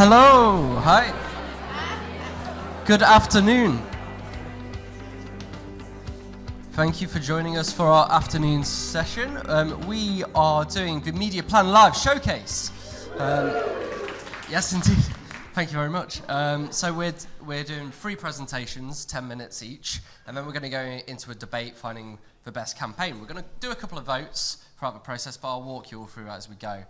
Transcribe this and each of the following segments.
Hello, hi. Good afternoon. Thank you for joining us for our afternoon session. We are doing the Media Plan Live Showcase. Yes, indeed. Thank you very much. So we're doing 3 presentations, 10 minutes each, and then we're going to go into a debate finding the best campaign. We're going to do a couple of votes throughout the process, but I'll walk you all through as we go.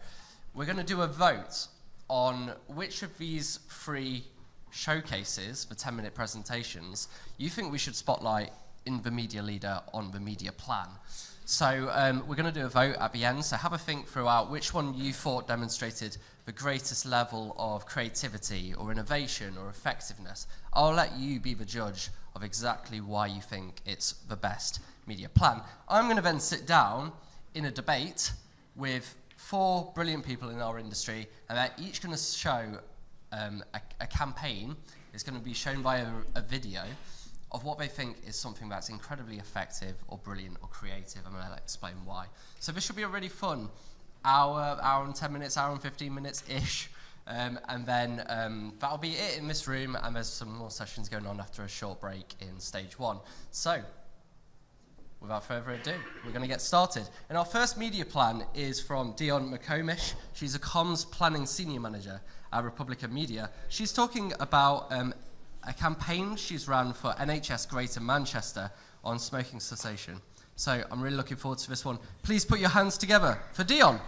We're going to do a vote on which of these 3 showcases, the 10-minute presentations, you think we should spotlight in the media leader on the media plan. So we're going to do a vote at the end, so have a think throughout which one you thought demonstrated the greatest level of creativity or innovation or effectiveness. I'll let you be the judge of exactly why you think it's the best media plan. I'm going to then sit down in a debate with 4 brilliant people in our industry, and they're each going to show a campaign. It's going to be shown by a video of what they think is something that's incredibly effective or brilliant or creative, and I'll explain why. So this should be a really fun hour and 10 minutes, hour and 15 minutes-ish, and then that'll be it in this room, and there's some more sessions going on after a short break in stage 1. So, without further ado, we're going to get started. And our first media plan is from Dionne McComish. She's a comms planning senior manager at Republica Media. She's talking about a campaign she's run for NHS Greater Manchester on smoking cessation. So I'm really looking forward to this one. Please put your hands together for Dionne.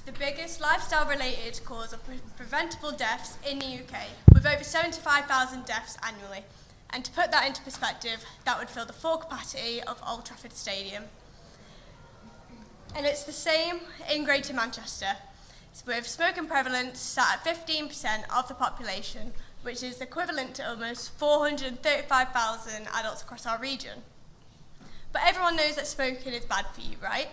The biggest lifestyle-related cause of preventable deaths in the UK, with over 75,000 deaths annually. And to put that into perspective, that would fill the full capacity of Old Trafford Stadium. And it's the same in Greater Manchester, with smoking prevalence sat at 15% of the population, which is equivalent to almost 435,000 adults across our region. But everyone knows that smoking is bad for you, right?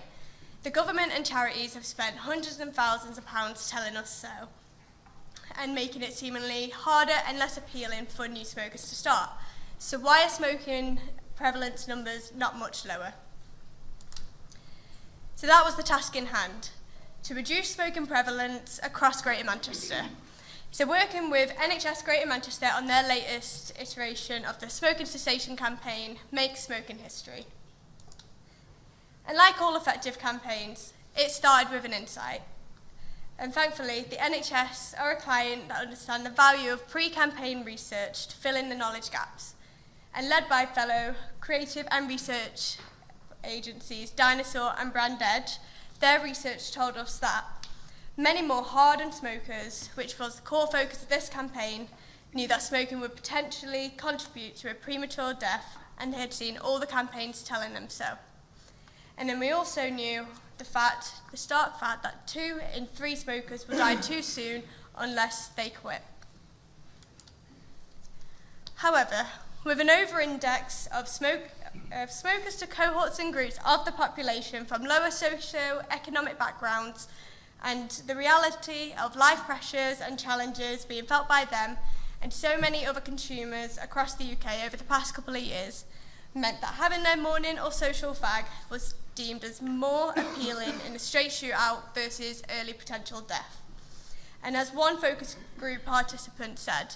The government and charities have spent hundreds and thousands of pounds telling us so, and making it seemingly harder and less appealing for new smokers to start. So why are smoking prevalence numbers not much lower? So that was the task in hand, to reduce smoking prevalence across Greater Manchester. So working with NHS Greater Manchester on their latest iteration of the smoking cessation campaign, Make Smoking History. And like all effective campaigns, it started with an insight. And thankfully, the NHS are a client that understand the value of pre-campaign research to fill in the knowledge gaps. And led by fellow creative and research agencies, Dinosaur and Brand Edge, their research told us that many more hardened smokers, which was the core focus of this campaign, knew that smoking would potentially contribute to a premature death, and they had seen all the campaigns telling them so. And then we also knew the stark fact that 2 in 3 smokers will die too soon unless they quit. However, with an over-index of smokers to cohorts and groups of the population from lower socio-economic backgrounds, and the reality of life pressures and challenges being felt by them and so many other consumers across the UK over the past couple of years, meant that having their morning or social fag was deemed as more appealing in a straight shootout versus early potential death. And as one focus group participant said,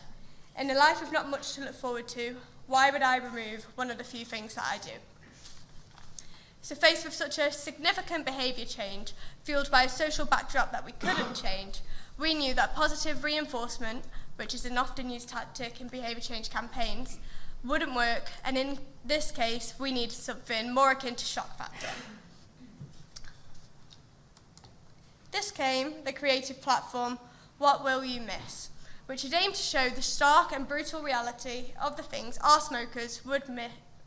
in a life with not much to look forward to, why would I remove one of the few things that I do? So faced with such a significant behaviour change, fueled by a social backdrop that we couldn't change, we knew that positive reinforcement, which is an often used tactic in behaviour change campaigns, wouldn't work, and in this case, we needed something more akin to shock factor. This came the creative platform, What Will You Miss?, which had aimed to show the stark and brutal reality of the things our smokers would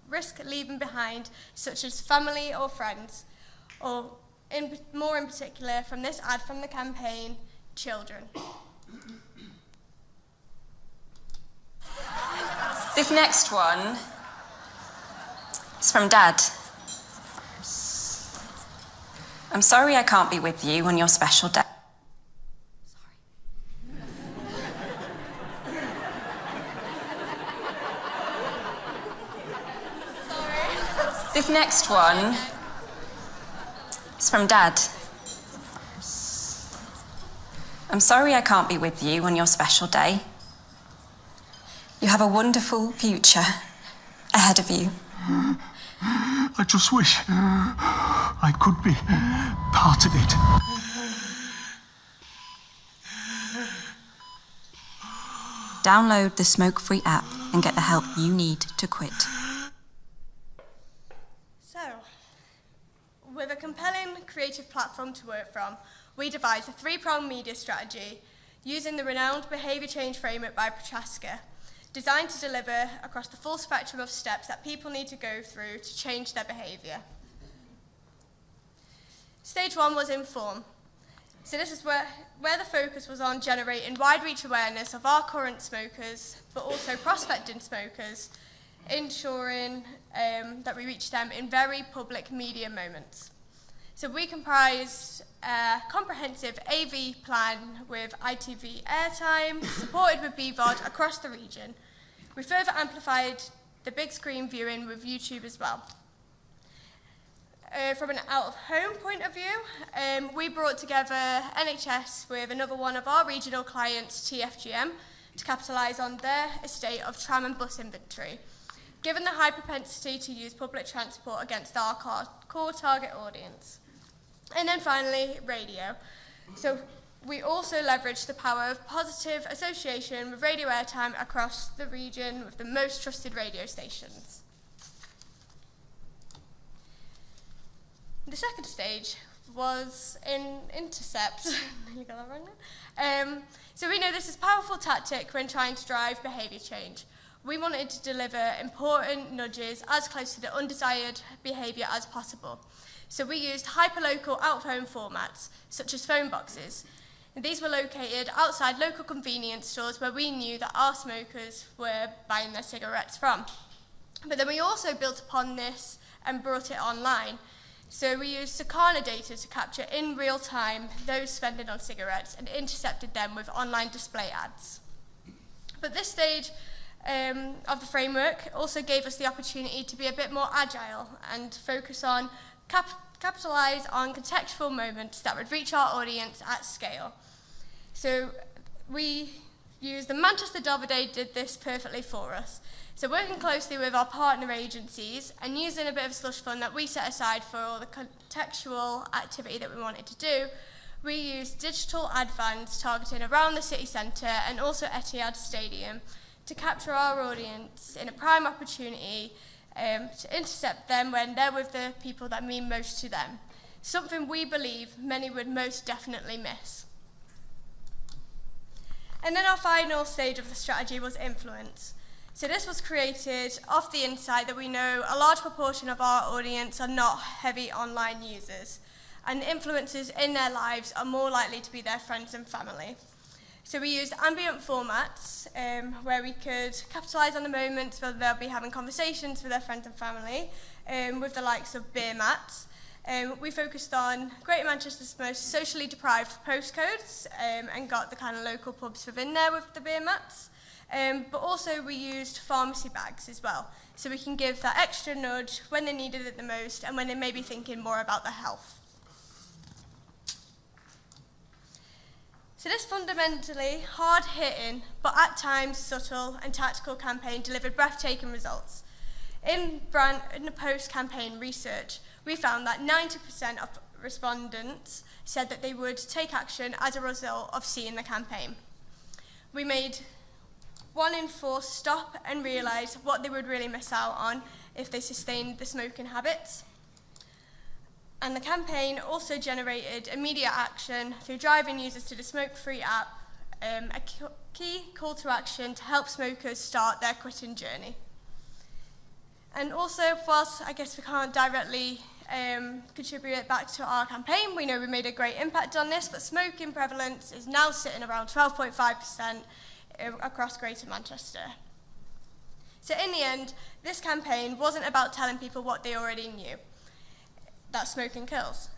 risk leaving behind, such as family or friends, or more in particular, from this ad from the campaign, children. This next one is from Dad. I'm sorry I can't be with you on your special day. Sorry. This next one is from Dad. I'm sorry I can't be with you on your special day. You have a wonderful future ahead of you. I just wish I could be part of it. Download the Smoke-Free app and get the help you need to quit. So, with a compelling creative platform to work from, we devised a three-pronged media strategy using the renowned behaviour change framework by Prochaska, designed to deliver across the full spectrum of steps that people need to go through to change their behaviour. Stage one was inform. So this is where the focus was on generating wide reach awareness of our current smokers, but also prospecting smokers, ensuring that we reach them in very public media moments. So we comprised a comprehensive AV plan with ITV airtime, supported with BVOD across the region. We further amplified the big screen viewing with YouTube as well. From an out-of-home point of view, we brought together NHS with another one of our regional clients, TFGM, to capitalise on their estate of tram and bus inventory, given the high propensity to use public transport against our core target audience. And then finally, radio. So we also leveraged the power of positive association with radio airtime across the region with the most trusted radio stations. The second stage was in intercept. You got that wrong then? So we know this is a powerful tactic when trying to drive behaviour change. We wanted to deliver important nudges as close to the undesired behaviour as possible. So we used hyperlocal out-of-home formats, such as phone boxes. And these were located outside local convenience stores where we knew that our smokers were buying their cigarettes from. But then we also built upon this and brought it online. So we used Sakana data to capture in real time those spending on cigarettes and intercepted them with online display ads. But this stage of the framework also gave us the opportunity to be a bit more agile and focus on capitalise on contextual moments that would reach our audience at scale. So we used the Manchester Derby Day did this perfectly for us. So working closely with our partner agencies and using a bit of slush fund that we set aside for all the contextual activity that we wanted to do, we used digital ad vans targeting around the city centre and also Etihad Stadium to capture our audience in a prime opportunity to intercept them when they're with the people that mean most to them, something we believe many would most definitely miss. And then our final stage of the strategy was influence. So this was created off the insight that we know a large proportion of our audience are not heavy online users, and influencers in their lives are more likely to be their friends and family. So we used ambient formats where we could capitalise on the moments where they'll be having conversations with their friends and family, with the likes of beer mats. We focused on Greater Manchester's most socially deprived postcodes and got the kind of local pubs within there with the beer mats. But also we used pharmacy bags as well, so we can give that extra nudge when they needed it the most and when they may be thinking more about their health. So this fundamentally hard-hitting, but at times subtle and tactical campaign delivered breathtaking results. In the post-campaign research, we found that 90% of respondents said that they would take action as a result of seeing the campaign. We made 1 in 4 stop and realise what they would really miss out on if they sustained the smoking habits. And the campaign also generated immediate action through driving users to the Smoke-Free app, a key call to action to help smokers start their quitting journey. And also, whilst I guess we can't directly contribute it back to our campaign, we know we made a great impact on this, but smoking prevalence is now sitting around 12.5% across Greater Manchester. So in the end, this campaign wasn't about telling people what they already knew, that smoking kills.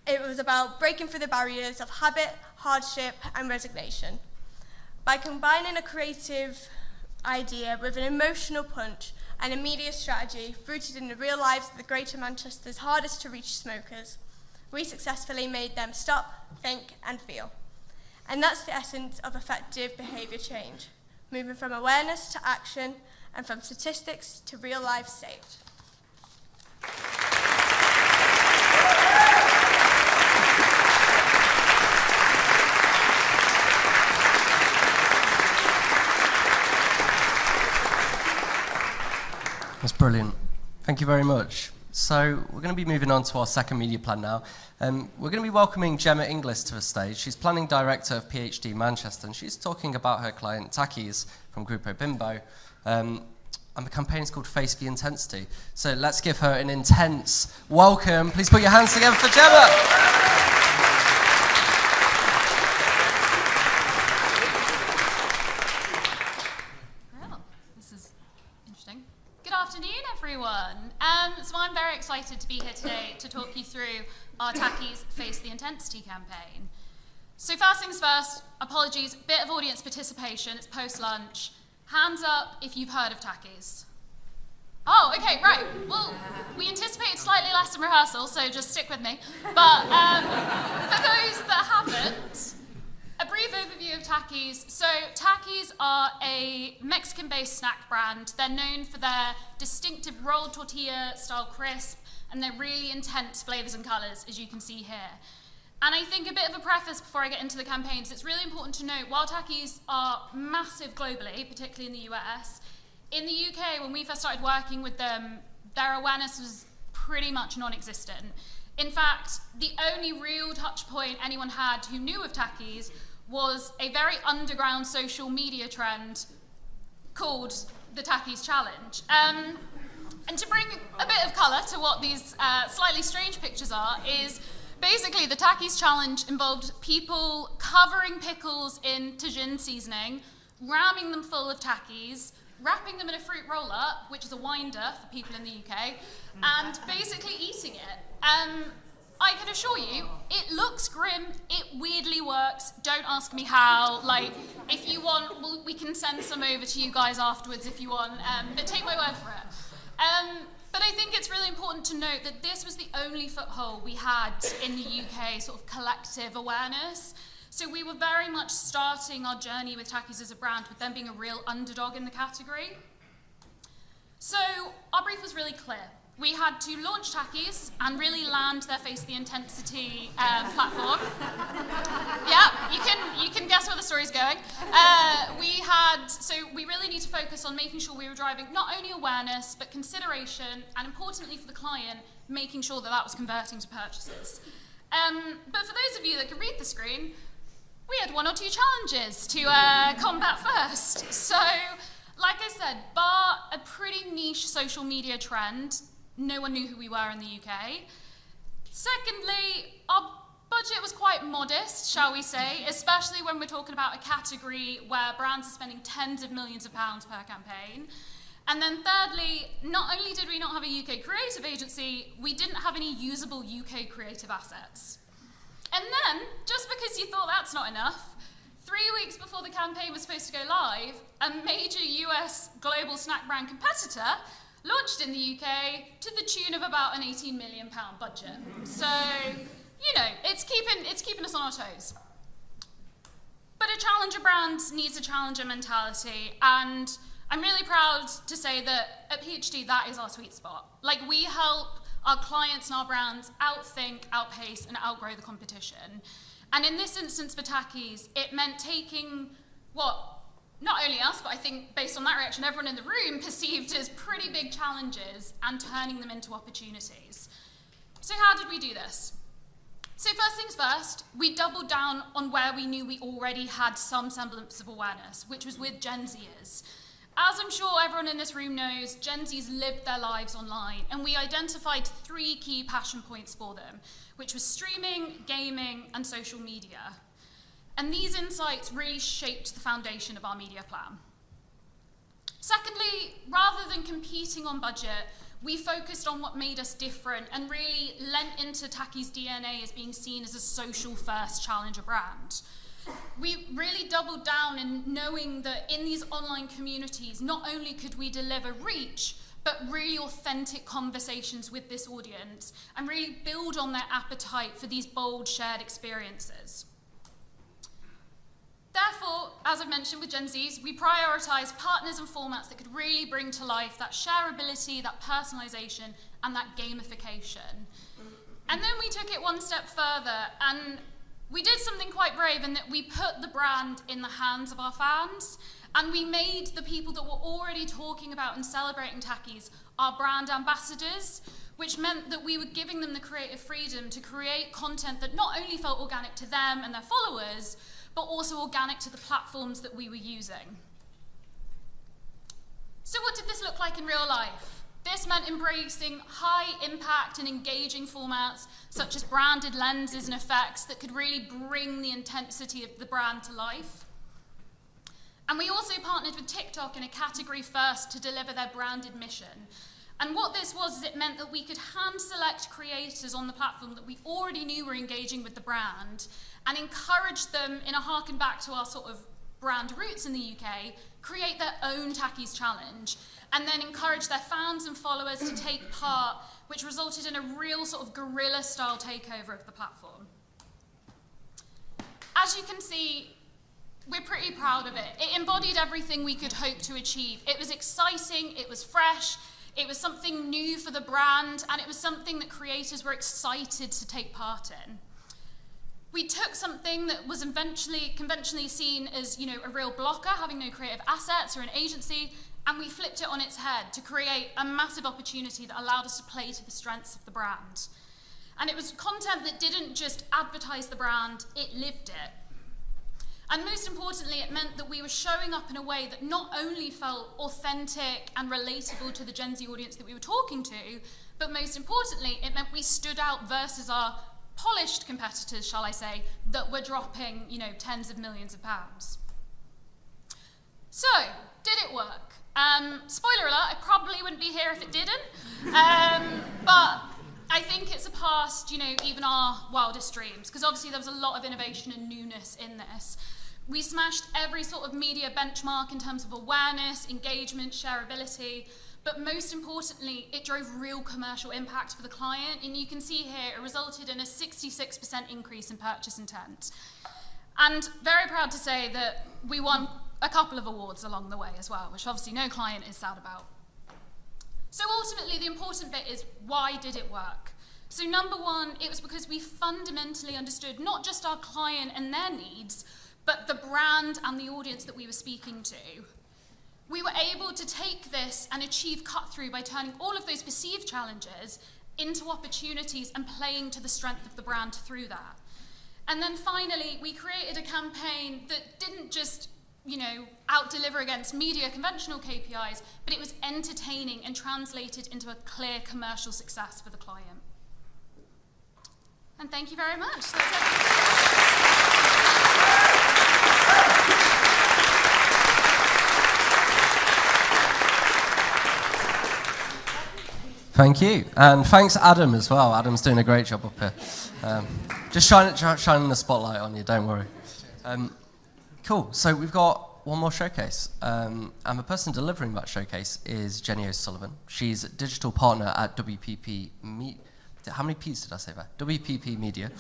It was about breaking through the barriers of habit, hardship, and resignation. By combining a creative idea with an emotional punch and a media strategy rooted in the real lives of the Greater Manchester's hardest to reach smokers, we successfully made them stop, think and feel. And that's the essence of effective behaviour change, moving from awareness to action and from statistics to real lives saved. That's brilliant. Thank you very much. So we're going to be moving on to our second media plan now. We're going to be welcoming Gemma Inglis to the stage. She's Planning Director of PhD Manchester, and she's talking about her client Takis from Grupo Bimbo. And the campaign is called Face the Intensity. So let's give her an intense welcome. Please put your hands together for Gemma. So I'm very excited to be here today to talk you through our Takis Face the Intensity campaign. So first things first, apologies, bit of audience participation, it's post-lunch. Hands up if you've heard of Takis. Oh, okay, right. Well, we anticipated slightly less in rehearsal, so just stick with me. But for those that haven't, a brief overview of Takis. So Takis are a Mexican-based snack brand. They're known for their distinctive rolled tortilla-style crisp and their really intense flavors and colors, as you can see here. And I think a bit of a preface before I get into the campaigns, it's really important to note, while Takis are massive globally, particularly in the US, in the UK, when we first started working with them, their awareness was pretty much non-existent. In fact, the only real touch point anyone had who knew of Takis was a very underground social media trend called the Takis Challenge. And to bring a bit of colour to what these slightly strange pictures are, is basically the Takis Challenge involved people covering pickles in tagine seasoning, ramming them full of Takis, wrapping them in a fruit roll-up, which is a winder for people in the UK, and basically eating it. I can assure you, it looks grim, it weirdly works, don't ask me how, like, if you want, we can send some over to you guys afterwards if you want, but take my word for it. But I think it's really important to note that this was the only foothold we had in the UK sort of collective awareness. So we were very much starting our journey with Takis as a brand with them being a real underdog in the category. So our brief was really clear. We had to launch Takis and really land their Face the Intensity platform. Yeah, you can guess where the story's going. So we really need to focus on making sure we were driving not only awareness, but consideration, and importantly for the client, making sure that that was converting to purchases. But for those of you that can read the screen, we had one or two challenges to combat first. So, like I said, bar a pretty niche social media trend, no one knew who we were in the UK. Secondly, our budget was quite modest, shall we say, especially when we're talking about a category where brands are spending tens of millions of pounds per campaign. And then thirdly, not only did we not have a UK creative agency, we didn't have any usable UK creative assets. And then, just because you thought that's not enough, 3 weeks before the campaign was supposed to go live, a major US global snack brand competitor launched in the UK to the tune of about an £18 million budget. So, you know, it's keeping us on our toes. But a challenger brand needs a challenger mentality, and I'm really proud to say that at PhD, that is our sweet spot. Like, we help our clients and our brands outthink, outpace, and outgrow the competition. And in this instance for Takis, it meant taking what not only us, but I think based on that reaction, everyone in the room perceived as pretty big challenges and turning them into opportunities. So how did we do this? So first things first, we doubled down on where we knew we already had some semblance of awareness, which was with Gen Zers. As I'm sure everyone in this room knows, Gen Zs lived their lives online, and we identified 3 key passion points for them, which was streaming, gaming, and social media. And these insights really shaped the foundation of our media plan. Secondly, rather than competing on budget, we focused on what made us different and really lent into Takis' DNA as being seen as a social-first challenger brand. We really doubled down in knowing that in these online communities, not only could we deliver reach, but really authentic conversations with this audience and really build on their appetite for these bold shared experiences. Therefore, as I've mentioned with Gen Zs, we prioritise partners and formats that could really bring to life that shareability, that personalisation, and that gamification. And then we took it one step further, and we did something quite brave in that we put the brand in the hands of our fans, and we made the people that were already talking about and celebrating Takis our brand ambassadors, which meant that we were giving them the creative freedom to create content that not only felt organic to them and their followers, but also organic to the platforms that we were using. So what did this look like in real life? This meant embracing high impact and engaging formats such as branded lenses and effects that could really bring the intensity of the brand to life. And we also partnered with TikTok in a category first to deliver their branded mission. And what this was is it meant that we could hand select creators on the platform that we already knew were engaging with the brand and encourage them, in a harken back to our sort of brand roots in the UK, create their own Takis challenge and then encourage their fans and followers to take part, which resulted in a real sort of guerrilla style takeover of the platform. As you can see, we're pretty proud of it. It embodied everything we could hope to achieve. It was exciting, it was fresh, it was something new for the brand, and it was something that creators were excited to take part in. We took something that was conventionally seen as, a real blocker, having no creative assets or an agency, and we flipped it on its head to create a massive opportunity that allowed us to play to the strengths of the brand. And it was content that didn't just advertise the brand, it lived it. And most importantly, it meant that we were showing up in a way that not only felt authentic and relatable to the Gen Z audience that we were talking to, but most importantly, it meant we stood out versus our polished competitors, shall I say, that were dropping, tens of millions of pounds. So, did it work? Spoiler alert, I probably wouldn't be here if it didn't. But I think it's surpassed, even our wildest dreams, because obviously there was a lot of innovation and newness in this. We smashed every sort of media benchmark in terms of awareness, engagement, shareability, but most importantly, it drove real commercial impact for the client, and you can see here it resulted in a 66% increase in purchase intent. And very proud to say that we won a couple of awards along the way as well, which obviously no client is sad about. So ultimately, the important bit is, why did it work? So number one, it was because we fundamentally understood not just our client and their needs, but the brand and the audience that we were speaking to. We were able to take this and achieve cut-through by turning all of those perceived challenges into opportunities and playing to the strength of the brand through that. And then finally, we created a campaign that didn't just out-deliver against media conventional KPIs, but it was entertaining and translated into a clear commercial success for the client. And thank you very much. That's it. Thank you. And thanks, Adam, as well. Adam's doing a great job up here. Just shining the spotlight on you, don't worry. Cool. So we've got one more showcase. And the person delivering that showcase is Jenny O'Sullivan. She's a digital partner at WPP Media. How many P's did I say there? WPP Media.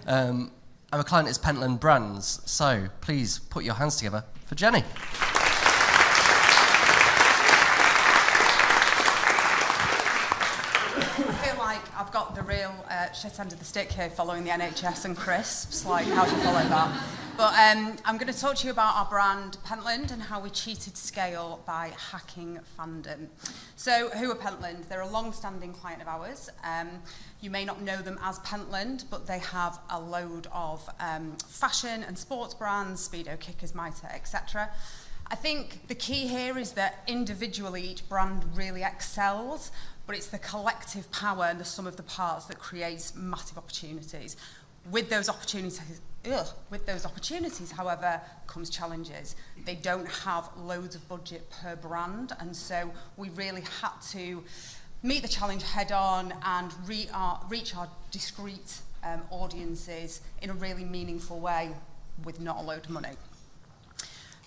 And the client is Pentland Brands. So please put your hands together for Jenny. I've got the real shit end of the stick here following the NHS and crisps, how do you follow that? But I'm going to talk to you about our brand Pentland and how we cheated scale by hacking fandom. So who are Pentland? They're a long-standing client of ours. You may not know them as Pentland, but they have a load of fashion and sports brands, Speedo, Kickers, Mitre, etc. I think the key here is that individually each brand really excels, but it's the collective power and the sum of the parts that creates massive opportunities. With those opportunities, however, comes challenges. They don't have loads of budget per brand, and so we really had to meet the challenge head on and reach our discrete audiences in a really meaningful way with not a load of money.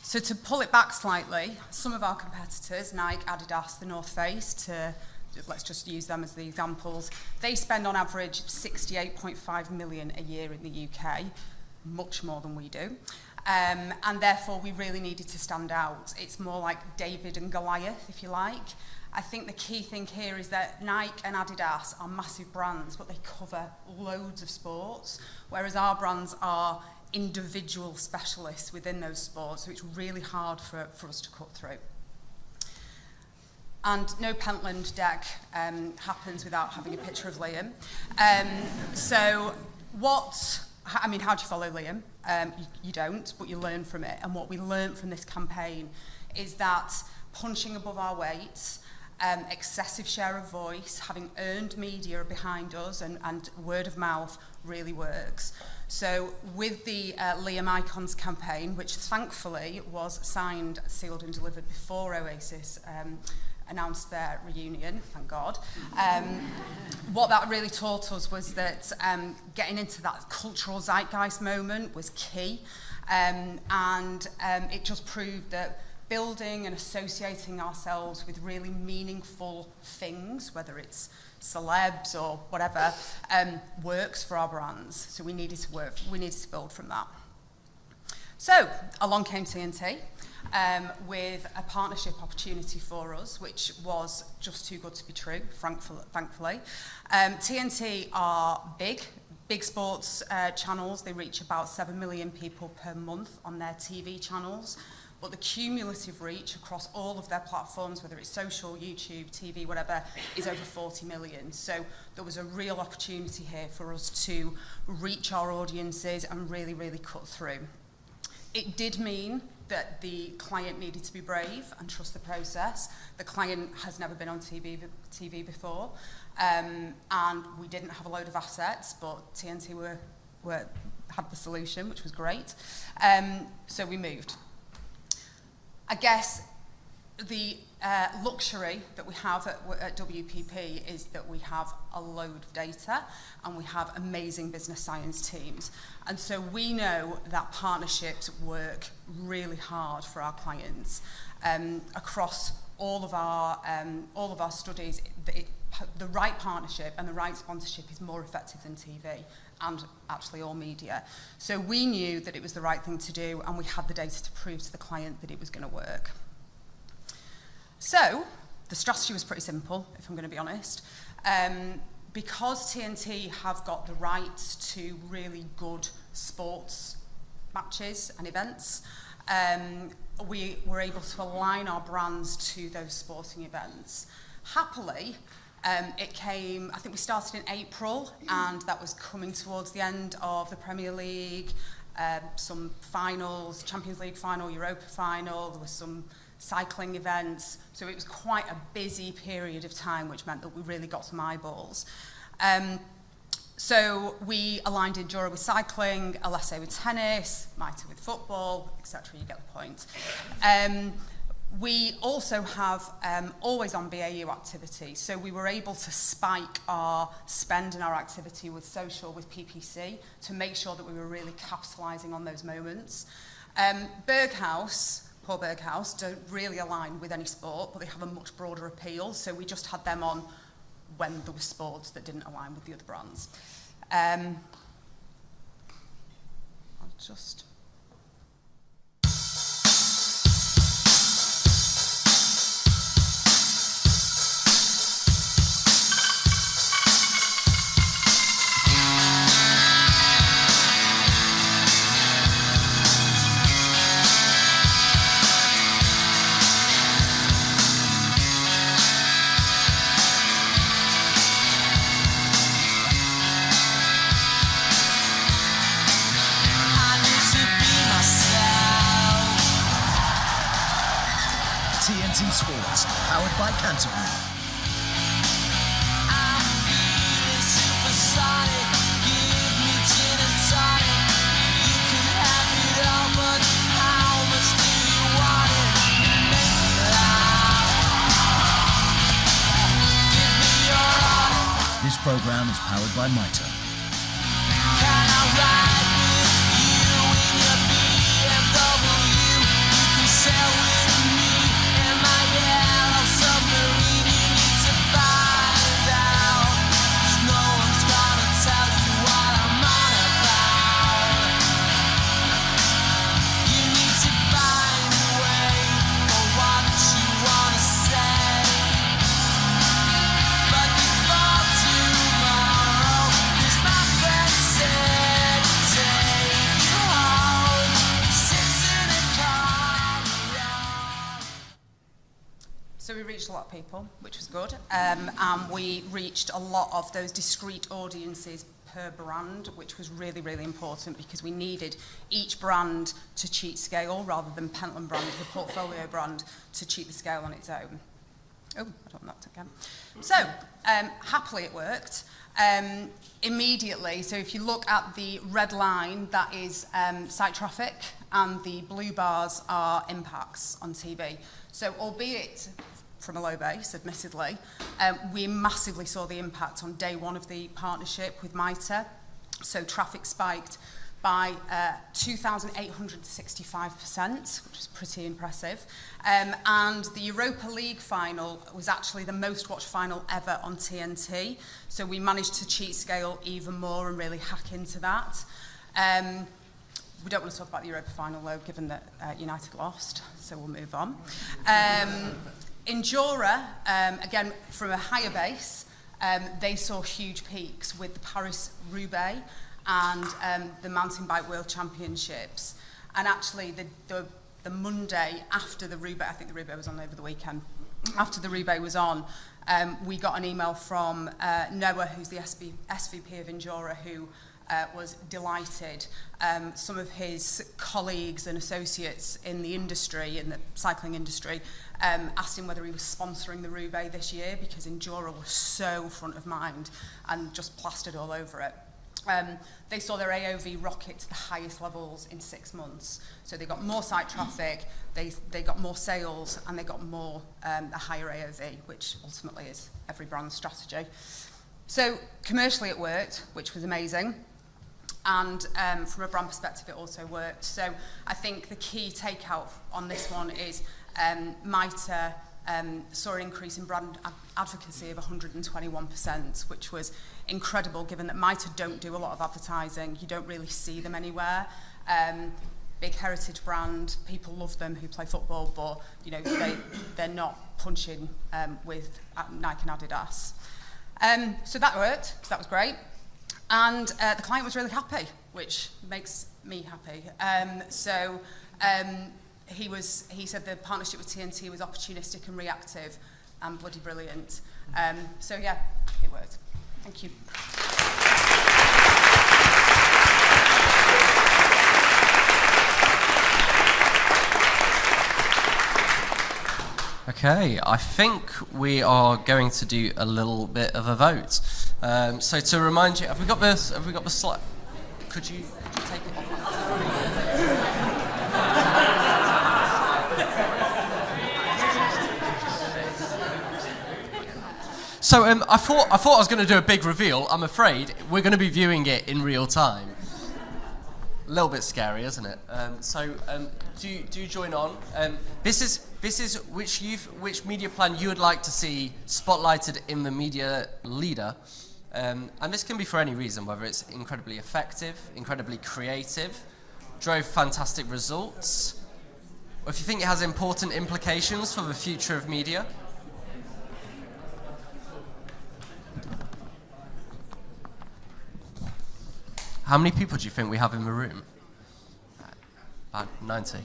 So to pull it back slightly, some of our competitors, Nike, Adidas, the North Face, let's just use them as the examples, they spend on average 68.5 million a year in the UK, much more than we do. And therefore, we really needed to stand out. It's more like David and Goliath, if you like. I think the key thing here is that Nike and Adidas are massive brands, but they cover loads of sports, whereas our brands are individual specialists within those sports, so it's really hard for us to cut through. And no Pentland deck happens without having a picture of Liam. How do you follow Liam? You don't, but you learn from it. And what we learned from this campaign is that punching above our weight, excessive share of voice, having earned media behind us and word of mouth really works. So with the Liam Icons campaign, which thankfully was signed, sealed and delivered before Oasis announced their reunion, thank God. What that really taught us was that getting into that cultural zeitgeist moment was key. It just proved that building and associating ourselves with really meaningful things, whether it's celebs or whatever, works for our brands. So we needed to build from that. So along came TNT. With a partnership opportunity for us, which was just too good to be true, thankfully. TNT are big sports channels. They reach about 7 million people per month on their TV channels, but the cumulative reach across all of their platforms, whether it's social, YouTube, TV, whatever, is over 40 million. So there was a real opportunity here for us to reach our audiences and really, really cut through. It did mean that the client needed to be brave and trust the process. The client has never been on TV before, and we didn't have a load of assets, but TNT had the solution, which was great. So we moved. I guess the luxury that we have at WPP is that we have a load of data and we have amazing business science teams. And so we know that partnerships work really hard for our clients. Across all of our studies, the right partnership and the right sponsorship is more effective than TV and actually all media. So we knew that it was the right thing to do, and we had the data to prove to the client that it was going to work. So the strategy was pretty simple, if I'm going to be honest. Because TNT have got the rights to really good sports matches and events, we were able to align our brands to those sporting events. Happily, it came, I think we started in April, and that was coming towards the end of the Premier League, some finals, Champions League final, Europa final, there was some cycling events, so it was quite a busy period of time, which meant that we really got some eyeballs. So we aligned Endura with cycling, Alessi with tennis, Maita with football, etc. You get the point. We also have always on BAU activity, so we were able to spike our spend and our activity with social, with PPC, to make sure that we were really capitalising on those moments. Poor Berghaus don't really align with any sport, but they have a much broader appeal, so we just had them on when there were sports that didn't align with the other brands. I'll just... TNT Sports, powered by Canterbury. This program is powered by Maita. Can I ride with you in your BMW? You can of people, which was good. And we reached a lot of those discrete audiences per brand, which was really, really important because we needed each brand to cheat scale rather than Pentland brand, the portfolio brand, to cheat the scale on its own. Oh, I don't know that again. So, happily it worked. Immediately, so if you look at the red line, that is site traffic, and the blue bars are impacts on TV. So, albeit from a low base, admittedly, we massively saw the impact on day one of the partnership with MITRE. So, traffic spiked by 2,865%, which is pretty impressive. And the Europa League final was actually the most watched final ever on TNT. So we managed to cheat scale even more and really hack into that. We don't want to talk about the Europa final though, given that United lost, so we'll move on. Endura, again, from a higher base, they saw huge peaks with the Paris-Roubaix and the Mountain Bike World Championships. And actually, the Monday after the Roubaix, I think the Roubaix was on over the weekend, after the Roubaix was on, we got an email from Noah, who's the SVP of Endura, who was delighted. Some of his colleagues and associates in the industry, in the cycling industry, asked him whether he was sponsoring the Roubaix this year because Endura was so front of mind and just plastered all over it. They saw their AOV rocket to the highest levels in 6 months. So they got more site traffic, they got more sales, and they got more a higher AOV, which ultimately is every brand's strategy. So commercially it worked, which was amazing. And from a brand perspective, it also worked. So I think the key takeout on this one is MITRE saw an increase in brand advocacy of 121%, which was incredible given that MITRE don't do a lot of advertising. You don't really see them anywhere. Big heritage brand, people love them who play football, but you know they're not punching with Nike and Adidas. So that worked, so that was great. And the client was really happy, which makes me happy. He said the partnership with TNT was opportunistic and reactive and bloody brilliant. So yeah, it worked. Thank you. Okay, I think we are going to do a little bit of a vote. So to remind you, have we got the slide? Could you take it off? So I thought I was going to do a big reveal. I'm afraid we're going to be viewing it in real time. A little bit scary, isn't it? Do join on. This is which media plan you would like to see spotlighted in the media leader, and this can be for any reason, whether it's incredibly effective, incredibly creative, drove fantastic results, or if you think it has important implications for the future of media. How many people do you think we have in the room? About 90.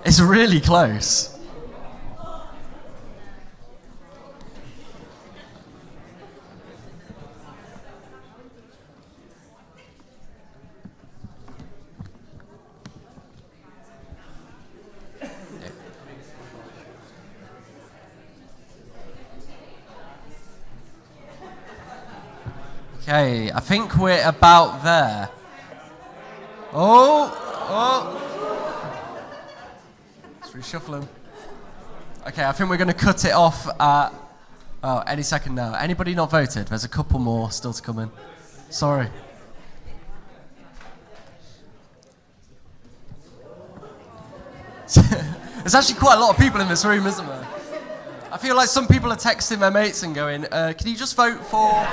It's really close. Okay, I think we're about there. Oh! Let's reshuffle them. Okay, I think we're going to cut it off at any second now. Anybody not voted? There's a couple more still to come in. Sorry. There's actually quite a lot of people in this room, isn't there? I feel like some people are texting their mates and going, can you just vote for...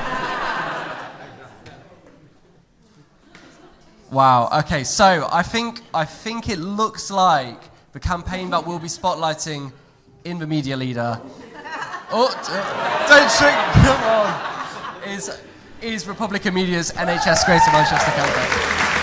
Wow, okay, so I think it looks like the campaign that we'll be spotlighting in the media leader, don't shrink, come on, is Republica Media's NHS Greater Manchester campaign.